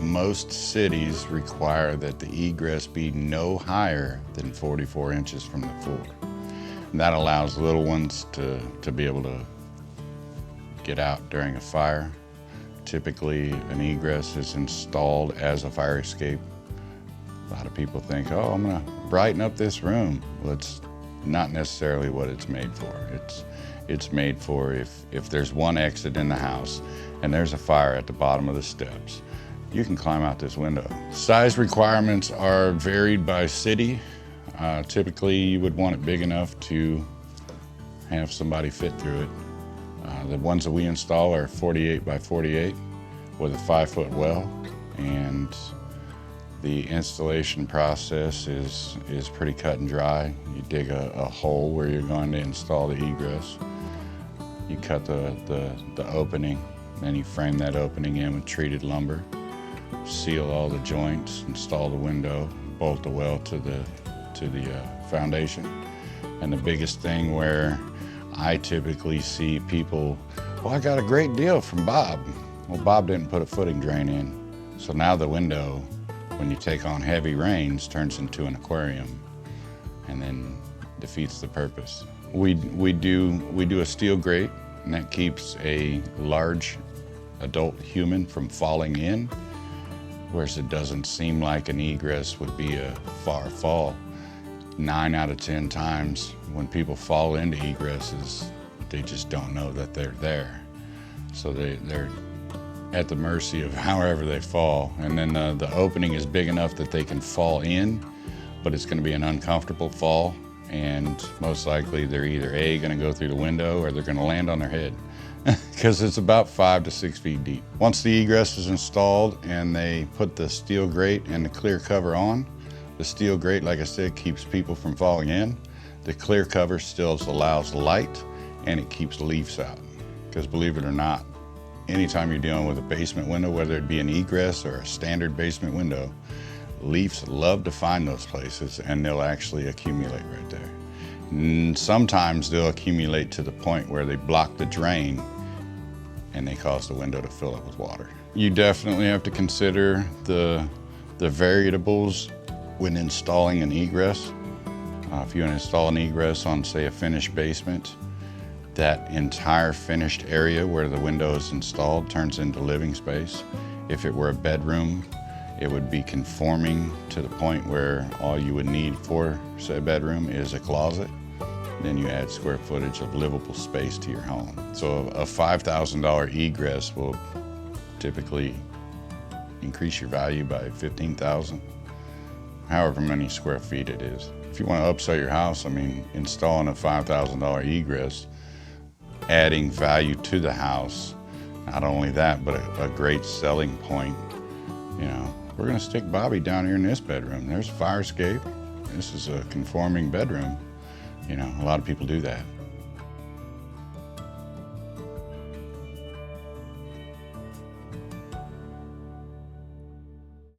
Most cities require that the egress be no higher than 44 inches from the floor. And that allows little ones to be able to get out during a fire. Typically, an egress is installed as a fire escape. A lot of people think, oh, I'm gonna brighten up this room. Well, it's not necessarily what it's made for. It's made for if there's one exit in the house and there's a fire at the bottom of the steps, you can climb out this window. Size requirements are varied by city. Typically, you would want it big enough to have somebody fit through it. The ones that we install are 48 by 48 with a 5-foot well, and the installation process is pretty cut and dry. You dig a hole where you're going to install the egress. You cut the opening, then you frame that opening in with treated lumber, seal all the joints, install the window, bolt the well to the foundation. And the biggest thing where I typically see people, well, I got a great deal from Bob. Well, Bob didn't put a footing drain in. So now the window, when you take on heavy rains, turns into an aquarium and then defeats the purpose. We do a steel grate, and that keeps a large adult human from falling in, whereas it doesn't seem like an egress would be a far fall. 9 out of 10 times when people fall into egresses, they just don't know that they're there. So they're at the mercy of however they fall. And then the opening is big enough that they can fall in, but it's gonna be an uncomfortable fall. And most likely they're either A, gonna go through the window, or they're gonna land on their head because it's about 5 to 6 feet deep. Once the egress is installed and they put the steel grate and the clear cover on, the steel grate, like I said, keeps people from falling in. The clear cover still allows light, and it keeps leaks out. Because believe it or not, anytime you're dealing with a basement window, whether it be an egress or a standard basement window, leaves love to find those places, and they'll actually accumulate right there. And sometimes they'll accumulate to the point where they block the drain and they cause the window to fill up with water. You definitely have to consider the variables when installing an egress. If you install an egress on, say, a finished basement, that entire finished area where the window is installed turns into living space. If it were a bedroom, it would be conforming to the point where all you would need for, say, a bedroom is a closet. Then you add square footage of livable space to your home. So a $5,000 egress will typically increase your value by $15,000. However many square feet it is. If you want to upsell your house, I mean, installing a $5,000 egress, adding value to the house, not only that, but a great selling point. You know, we're gonna stick Bobby down here in this bedroom. There's a fire escape. This is a conforming bedroom. You know, a lot of people do that.